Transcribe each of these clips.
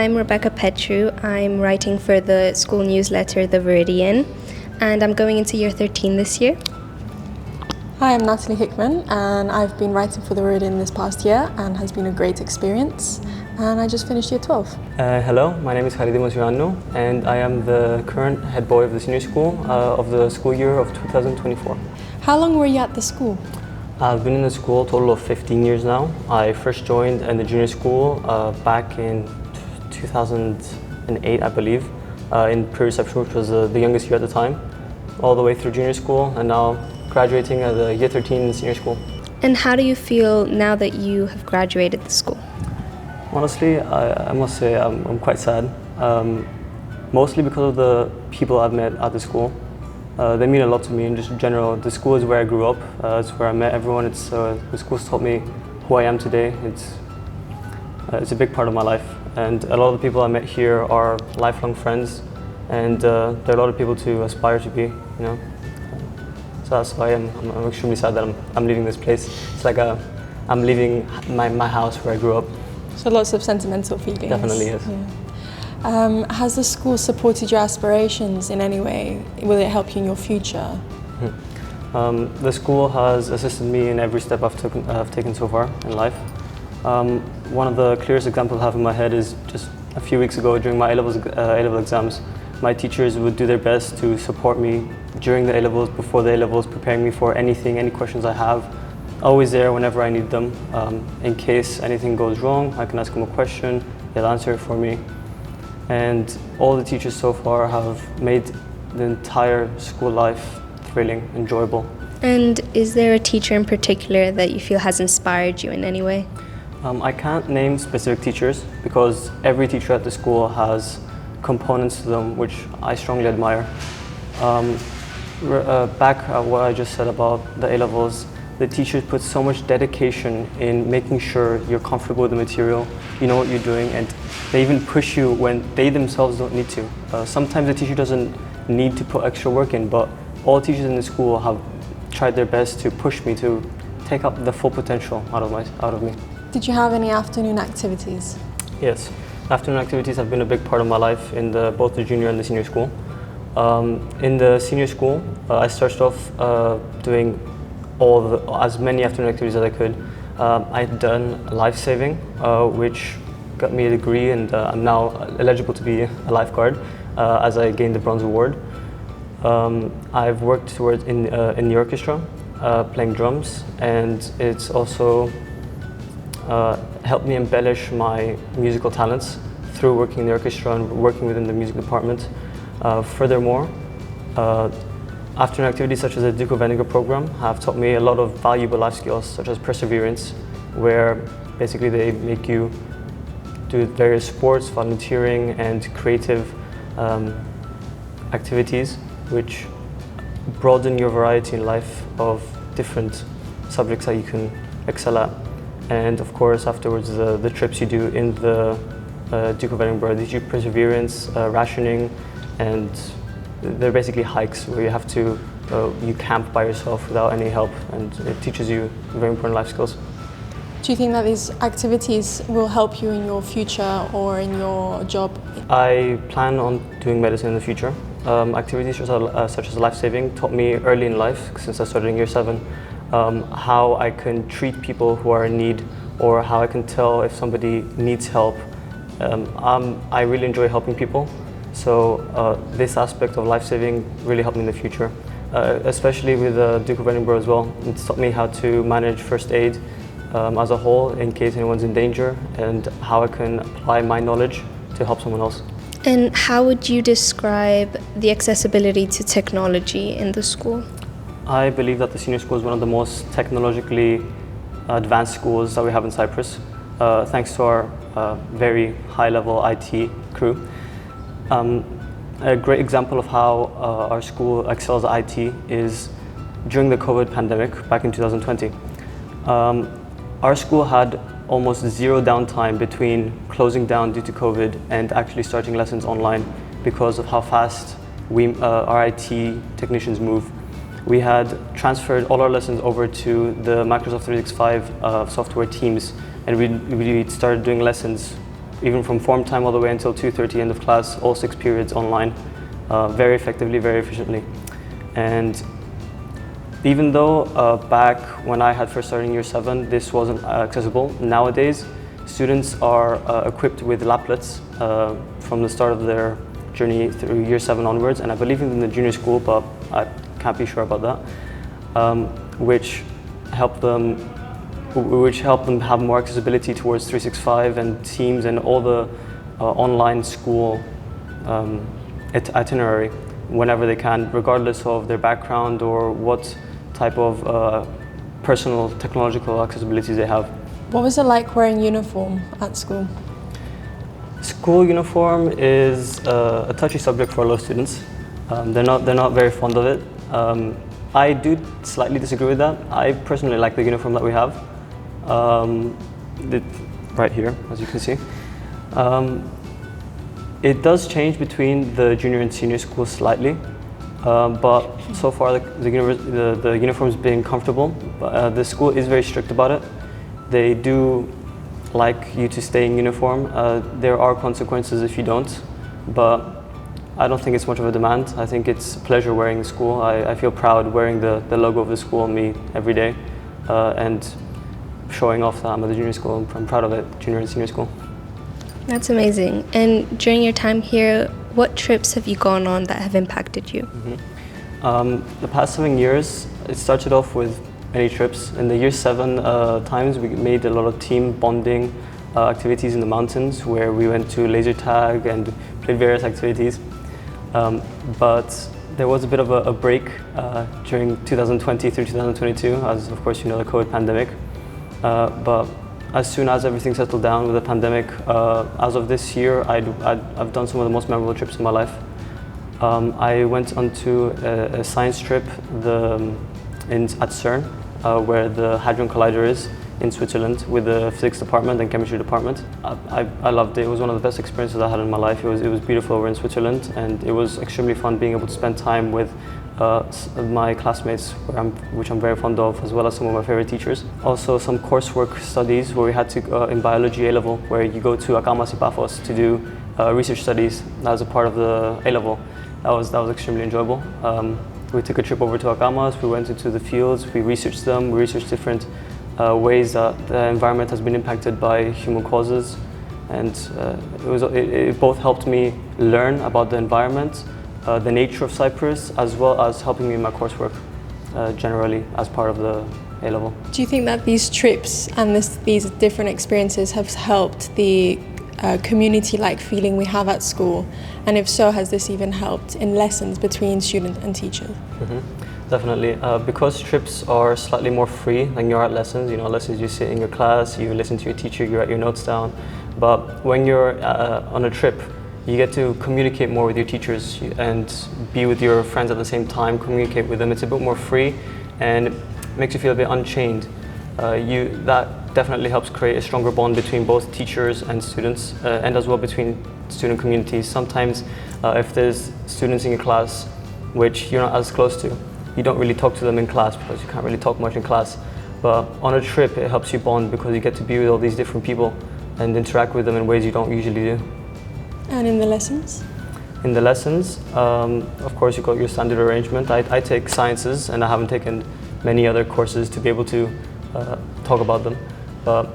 I'm Rebecca Petru. I'm writing for the school newsletter, The Viridian, and I'm going into year 13 this year. Hi, I'm Natalie Hickman, and I've been writing for The Viridian this past year and has been a great experience. And I just finished year 12. Hello, my name is Charidimos Ioannou, and I am the current head boy of the senior school of the school year of 2024. How long were you at the school? I've been in the school a total of 15 years now. I first joined in the junior school back in 2008, I believe, in Pre-recepion, which was the youngest year at the time, all the way through junior school, and now graduating at the year 13 in senior school. And how do you feel now that you have graduated the school? Honestly, I must say I'm quite sad, mostly because of the people I've met at the school. They mean a lot to me in just general. The school is where I grew up, it's where I met everyone. The school's taught me who I am today. It's a big part of my life, and a lot of the people I met here are lifelong friends, and there are a lot of people to aspire to be, you know. So that's why I'm extremely sad that I'm leaving this place. It's like I'm leaving my house where I grew up. So lots of sentimental feelings. Definitely, yes. Yeah. Has the school supported your aspirations in any way? Will it help you in your future? The school has assisted me in every step I've taken so far in life. One of the clearest examples I have in my head is just a few weeks ago during my A-level exams. My teachers would do their best to support me during the A-levels, before the A-levels, preparing me for anything, any questions I have. Always there whenever I need them. In case anything goes wrong, I can ask them a question, they'll answer it for me. And all the teachers so far have made the entire school life thrilling, enjoyable. And is there a teacher in particular that you feel has inspired you in any way? I can't name specific teachers because every teacher at the school has components to them which I strongly admire. Back at what I just said about the A-levels, the teachers put so much dedication in making sure you're comfortable with the material, you know what you're doing, and they even push you when they themselves don't need to. Sometimes the teacher doesn't need to put extra work in, but all teachers in the school have tried their best to push me to take up the full potential out of me. Did you have any afternoon activities? Yes, afternoon activities have been a big part of my life in both the junior and the senior school. In the senior school, I started off doing as many afternoon activities as I could. I'd done life-saving, which got me a degree, and I'm now eligible to be a lifeguard as I gained the bronze award. I've worked towards in the orchestra, playing drums, and it's also helped me embellish my musical talents through working in the orchestra and working within the music department. Furthermore, afternoon activities such as the Duke of Edinburgh program have taught me a lot of valuable life skills such as perseverance, where basically they make you do various sports, volunteering and creative activities which broaden your variety in life of different subjects that you can excel at. And of course afterwards the trips you do in the Duke of Edinburgh, they teach you perseverance, rationing, and they're basically hikes where you have to, you camp by yourself without any help, and it teaches you very important life skills. Do you think that these activities will help you in your future or in your job? I plan on doing medicine in the future. Activities such as life-saving taught me early in life, since I started in year 7, how I can treat people who are in need, or how I can tell if somebody needs help. I really enjoy helping people. So this aspect of life-saving really helped me in the future, especially with the Duke of Edinburgh as well. It's taught me how to manage first aid as a whole in case anyone's in danger, and how I can apply my knowledge to help someone else. And how would you describe the accessibility to technology in the school? I believe that the senior school is one of the most technologically advanced schools that we have in Cyprus, thanks to our very high-level IT crew. A great example of how our school excels at IT is during the COVID pandemic back in 2020. Our school had almost zero downtime between closing down due to COVID and actually starting lessons online because of how fast our IT technicians move. We had transferred all our lessons over to the Microsoft 365 software Teams, and we started doing lessons even from form time all the way until 2:30 end of class, all 6 periods online, very effectively, very efficiently. And even though back when I had first started in year 7, this wasn't accessible, nowadays students are equipped with laplets from the start of their journey through year 7 onwards, and I believe in the junior school, but I can't be sure about that, which help them have more accessibility towards 365 and Teams and all the online school itinerary whenever they can, regardless of their background or what type of personal technological accessibilities they have. What was it like wearing uniform at school? School uniform is a touchy subject for a lot of students. They're not very fond of it. I do slightly disagree with that. I personally like the uniform that we have. Right here, as you can see. It does change between the junior and senior school slightly, but so far the uniform is being comfortable. The school is very strict about it. They do like you to stay in uniform. There are consequences if you don't, but I don't think it's much of a demand. I think it's a pleasure wearing the school. I feel proud wearing the logo of the school on me every day, and showing off that I'm at the junior school. I'm proud of it, junior and senior school. That's amazing. And during your time here, what trips have you gone on that have impacted you? The past 7 years, it started off with many trips. In the year 7 times, we made a lot of team bonding activities in the mountains, where we went to laser tag and played various activities. But there was a bit of a break during 2020 through 2022, as of course you know, the COVID pandemic. But as soon as everything settled down with the pandemic, as of this year, I've done some of the most memorable trips in my life. I went onto a science trip at CERN, where the Hadron Collider is in Switzerland, with the physics department and chemistry department. I loved it. It was one of the best experiences I had in my life. It was beautiful over in Switzerland, and it was extremely fun being able to spend time with my classmates, which I'm very fond of, as well as some of my favorite teachers. Also some coursework studies where we had to, in biology A-level, where you go to Akamas Ipafos to do research studies as a part of the A-level. That was extremely enjoyable. We took a trip over to Akamas, we went into the fields, we researched them, we researched different ways that the environment has been impacted by human causes, and it both helped me learn about the environment, the nature of Cyprus, as well as helping me in my coursework generally as part of the A-level. Do you think that these trips and these different experiences have helped the community-like feeling we have at school? And if so, has this even helped in lessons between student and teacher? Definitely, because trips are slightly more free than your art lessons. You know, lessons you sit in your class, you listen to your teacher, you write your notes down. But when you're on a trip, you get to communicate more with your teachers and be with your friends at the same time, communicate with them. It's a bit more free and makes you feel a bit unchained. That definitely helps create a stronger bond between both teachers and students, and as well between student communities. Sometimes if there's students in your class which you're not as close to, you don't really talk to them in class because you can't really talk much in class. But on a trip, it helps you bond because you get to be with all these different people and interact with them in ways you don't usually do. And in the lessons? In the lessons, of course, you got your standard arrangement. I take sciences, and I haven't taken many other courses to be able to talk about them. But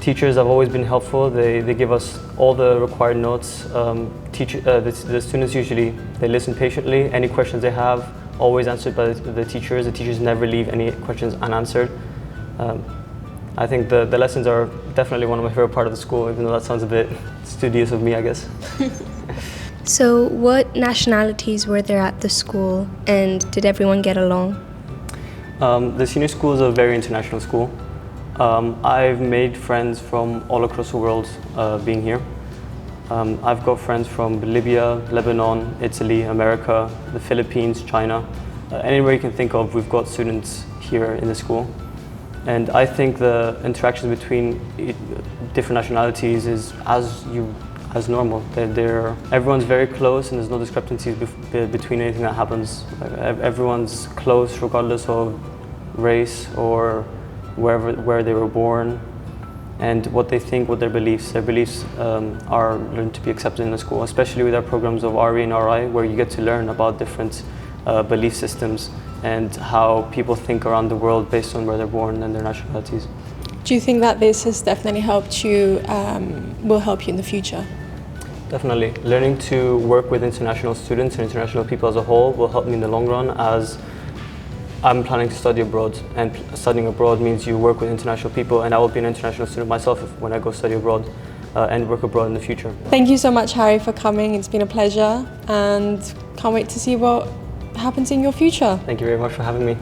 teachers have always been helpful. They give us all the required notes. The students usually, they listen patiently. Any questions they have, always answered by the teachers. The teachers never leave any questions unanswered. I think the lessons are definitely one of my favorite part of the school, even though that sounds a bit studious of me, I guess. So what nationalities were there at the school, and did everyone get along? The senior school is a very international school. I've made friends from all across the world being here. I've got friends from Libya, Lebanon, Italy, America, the Philippines, China. Anywhere you can think of, we've got students here in the school. And I think the interactions between different nationalities is as normal. Everyone's very close, and there's no discrepancies between anything that happens. Everyone's close regardless of race or where they were born. and what they think, what their beliefs. Their beliefs are learned to be accepted in the school, especially with our programs of RE and RI, where you get to learn about different belief systems and how people think around the world based on where they're born and their nationalities. Do you think that this has definitely helped you, will help you in the future? Definitely. Learning to work with international students and international people as a whole will help me in the long run, as I'm planning to study abroad, and studying abroad means you work with international people, and I will be an international student myself when I go study abroad and work abroad in the future. Thank you so much, Harry, for coming. It's been a pleasure, and can't wait to see what happens in your future. Thank you very much for having me.